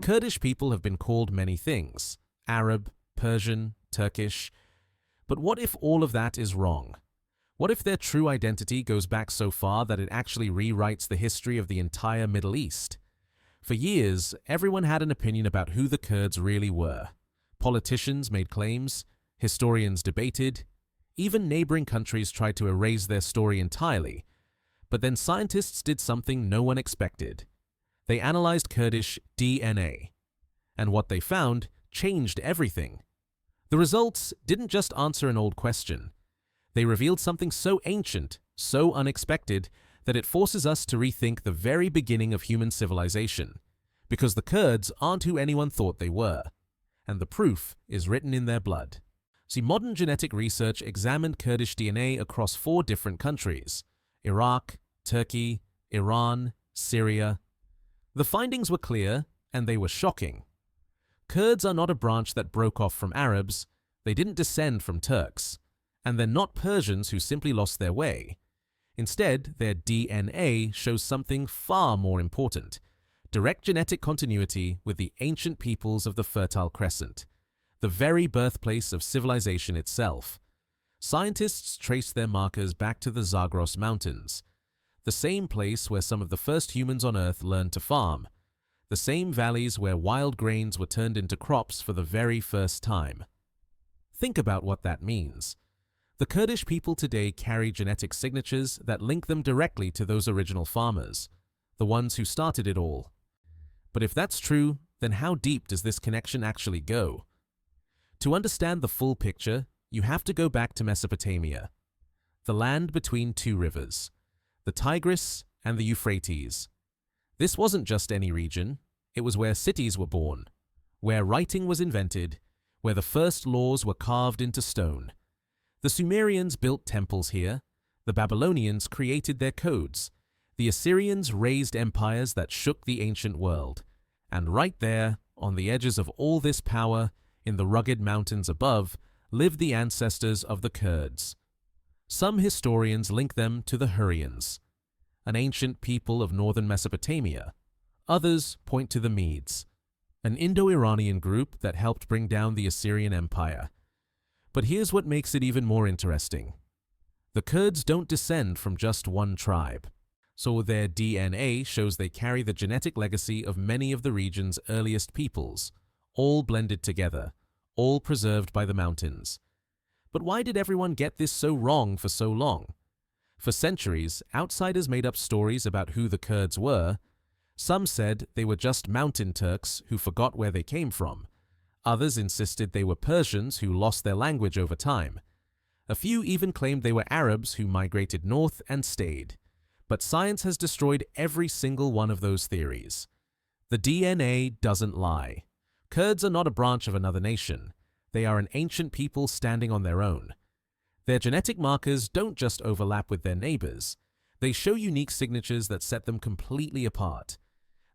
Kurdish people have been called many things: Arab, Persian, Turkish. But what if all of that is wrong? What if their true identity goes back so far that it actually rewrites the history of the entire Middle East? For years, everyone had an opinion about who the Kurds really were. Politicians made claims, historians debated, even neighboring countries tried to erase their story entirely. But then scientists did something no one expected. They analyzed Kurdish DNA. And what they found changed everything. The results didn't just answer an old question. They revealed something so ancient, so unexpected, that it forces us to rethink the very beginning of human civilization. Because the Kurds aren't who anyone thought they were. And the proof is written in their blood. See, modern genetic research examined Kurdish DNA across 4 different countries: Iraq, Turkey, Iran, Syria. The findings were clear, and they were shocking. Kurds are not a branch that broke off from Arabs. They didn't descend from Turks. And they're not Persians who simply lost their way. Instead, their DNA shows something far more important: direct genetic continuity with the ancient peoples of the Fertile Crescent, the very birthplace of civilization itself. Scientists traced their markers back to the Zagros Mountains, the same place where some of the first humans on Earth learned to farm, the same valleys where wild grains were turned into crops for the very first time. Think about what that means. The Kurdish people today carry genetic signatures that link them directly to those original farmers, the ones who started it all. But if that's true, then how deep does this connection actually go? To understand the full picture, you have to go back to Mesopotamia, the land between 2 rivers, the Tigris and the Euphrates. This wasn't just any region, it was where cities were born, where writing was invented, where the first laws were carved into stone. The Sumerians built temples here, the Babylonians created their codes, the Assyrians raised empires that shook the ancient world. And right there, on the edges of all this power, in the rugged mountains above, lived the ancestors of the Kurds. Some historians link them to the Hurrians, an ancient people of northern Mesopotamia. Others point to the Medes, an Indo-Iranian group that helped bring down the Assyrian Empire. But here's what makes it even more interesting. The Kurds don't descend from just one tribe, so their DNA shows they carry the genetic legacy of many of the region's earliest peoples, all blended together, all preserved by the mountains. But why did everyone get this so wrong for so long? For centuries, outsiders made up stories about who the Kurds were. Some said they were just mountain Turks who forgot where they came from. Others insisted they were Persians who lost their language over time. A few even claimed they were Arabs who migrated north and stayed. But science has destroyed every single one of those theories. The DNA doesn't lie. Kurds are not a branch of another nation. They are an ancient people standing on their own. Their genetic markers don't just overlap with their neighbors. They show unique signatures that set them completely apart.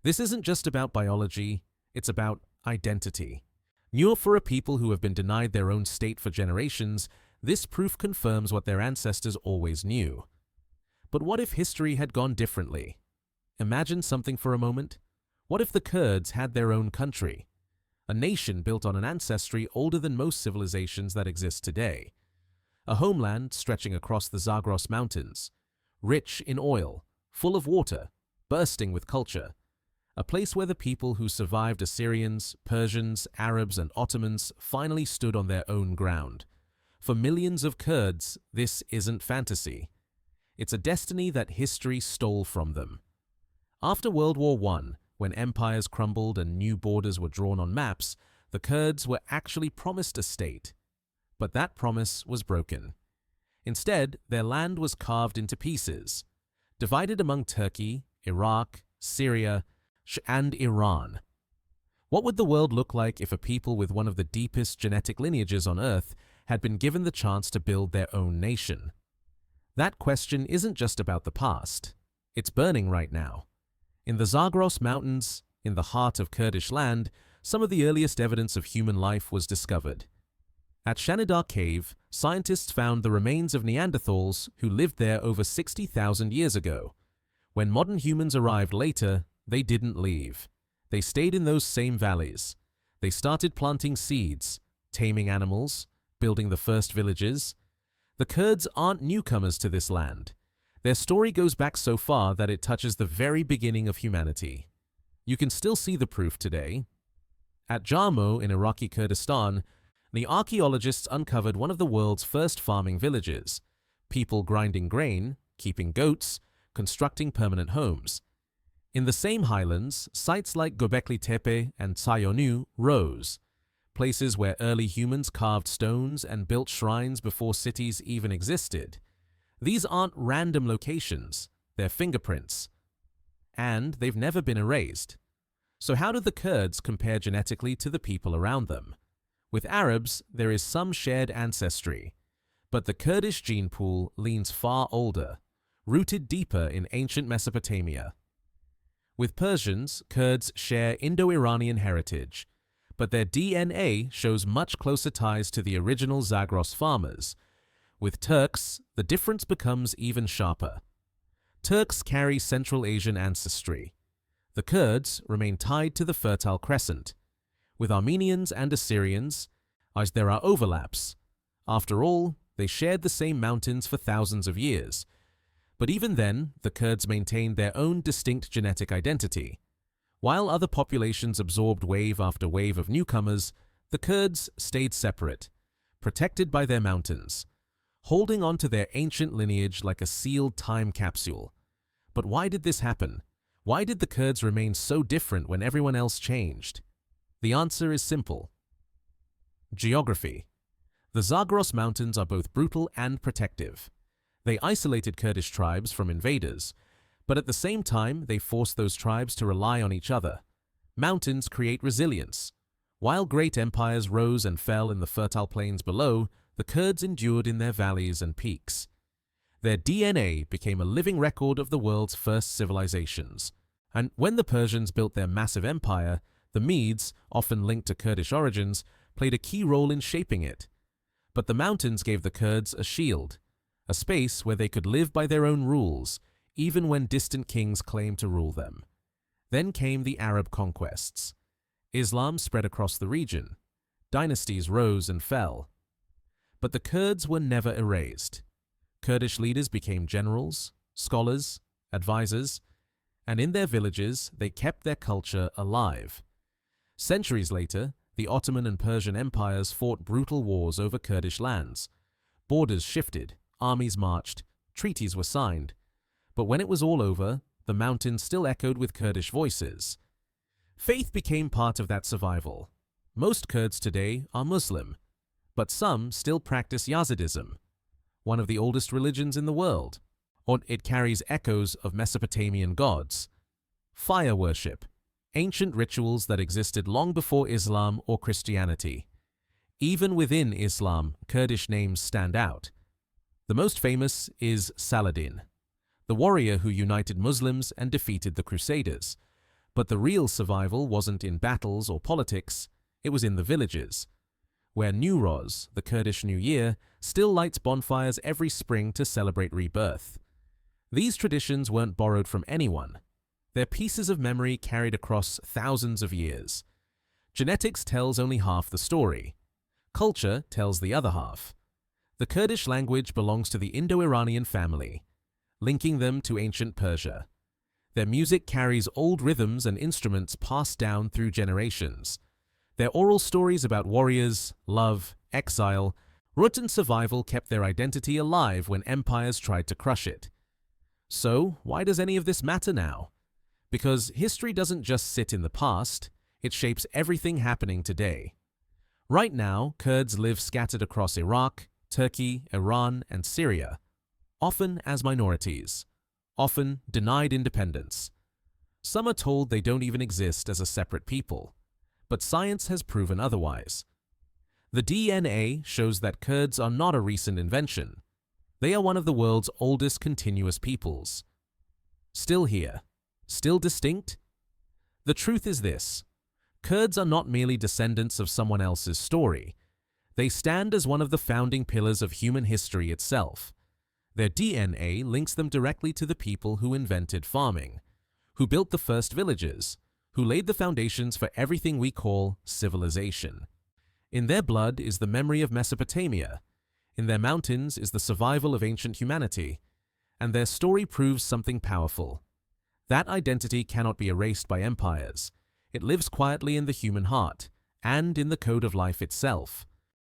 This isn't just about biology, it's about identity. New for a people who have been denied their own state for generations, this proof confirms what their ancestors always knew. But what if history had gone differently? Imagine something for a moment. What if the Kurds had their own country? A nation built on an ancestry older than most civilizations that exist today. A homeland stretching across the Zagros Mountains, rich in oil, full of water, bursting with culture. A place where the people who survived Assyrians, Persians, Arabs, and Ottomans finally stood on their own ground. For millions of Kurds, this isn't fantasy. It's a destiny that history stole from them. After World War I, when empires crumbled and new borders were drawn on maps, the Kurds were actually promised a state. But that promise was broken. Instead, their land was carved into pieces, divided among Turkey, Iraq, Syria, and Iran. What would the world look like if a people with one of the deepest genetic lineages on Earth had been given the chance to build their own nation? That question isn't just about the past. It's burning right now. In the Zagros Mountains, in the heart of Kurdish land, some of the earliest evidence of human life was discovered. At Shanidar Cave, scientists found the remains of Neanderthals who lived there over 60,000 years ago. When modern humans arrived later, they didn't leave. They stayed in those same valleys. They started planting seeds, taming animals, building the first villages. The Kurds aren't newcomers to this land. Their story goes back so far that it touches the very beginning of humanity. You can still see the proof today. At Jarmo in Iraqi Kurdistan, the archaeologists uncovered one of the world's first farming villages. People grinding grain, keeping goats, constructing permanent homes. In the same highlands, sites like Göbekli Tepe and Sayonu rose, places where early humans carved stones and built shrines before cities even existed. These aren't random locations, they're fingerprints. And they've never been erased. So how do the Kurds compare genetically to the people around them? With Arabs, there is some shared ancestry, but the Kurdish gene pool leans far older, rooted deeper in ancient Mesopotamia. With Persians, Kurds share Indo-Iranian heritage, but their DNA shows much closer ties to the original Zagros farmers. With Turks, the difference becomes even sharper. Turks carry Central Asian ancestry. The Kurds remain tied to the Fertile Crescent. With Armenians and Assyrians, as there are overlaps. After all, they shared the same mountains for thousands of years. But even then, the Kurds maintained their own distinct genetic identity. While other populations absorbed wave after wave of newcomers, the Kurds stayed separate, protected by their mountains, holding on to their ancient lineage like a sealed time capsule. But why did this happen? Why did the Kurds remain so different when everyone else changed? The answer is simple. Geography. The Zagros Mountains are both brutal and protective. They isolated Kurdish tribes from invaders, but at the same time they forced those tribes to rely on each other. Mountains create resilience. While great empires rose and fell in the fertile plains below, the Kurds endured in their valleys and peaks. Their DNA became a living record of the world's first civilizations. And when the Persians built their massive empire, the Medes, often linked to Kurdish origins, played a key role in shaping it. But the mountains gave the Kurds a shield, a space where they could live by their own rules, even when distant kings claimed to rule them. Then came the Arab conquests. Islam spread across the region. Dynasties rose and fell. But the Kurds were never erased. Kurdish leaders became generals, scholars, advisors, and in their villages they kept their culture alive. Centuries later, the Ottoman and Persian empires fought brutal wars over Kurdish lands. Borders shifted, armies marched, treaties were signed. But when it was all over, the mountains still echoed with Kurdish voices. Faith became part of that survival. Most Kurds today are Muslim, but some still practice Yazidism, one of the oldest religions in the world. Or it carries echoes of Mesopotamian gods. Fire worship, ancient rituals that existed long before Islam or Christianity. Even within Islam, Kurdish names stand out. The most famous is Saladin, the warrior who united Muslims and defeated the Crusaders. But the real survival wasn't in battles or politics, it was in the villages, where Newroz, the Kurdish New Year, still lights bonfires every spring to celebrate rebirth. These traditions weren't borrowed from anyone. They're pieces of memory carried across thousands of years. Genetics tells only half the story. Culture tells the other half. The Kurdish language belongs to the Indo-Iranian family, linking them to ancient Persia. Their music carries old rhythms and instruments passed down through generations. Their oral stories about warriors, love, exile, root and survival kept their identity alive when empires tried to crush it. So, why does any of this matter now? Because history doesn't just sit in the past, it shapes everything happening today. Right now, Kurds live scattered across Iraq, Turkey, Iran, and Syria, often as minorities, often denied independence. Some are told they don't even exist as a separate people, but science has proven otherwise. The DNA shows that Kurds are not a recent invention. They are one of the world's oldest continuous peoples. Still here, still distinct? The truth is this: Kurds are not merely descendants of someone else's story. They stand as one of the founding pillars of human history itself. Their DNA links them directly to the people who invented farming, who built the first villages, who laid the foundations for everything we call civilization. In their blood is the memory of Mesopotamia, in their mountains is the survival of ancient humanity, and their story proves something powerful. That identity cannot be erased by empires. It lives quietly in the human heart, and in the code of life itself.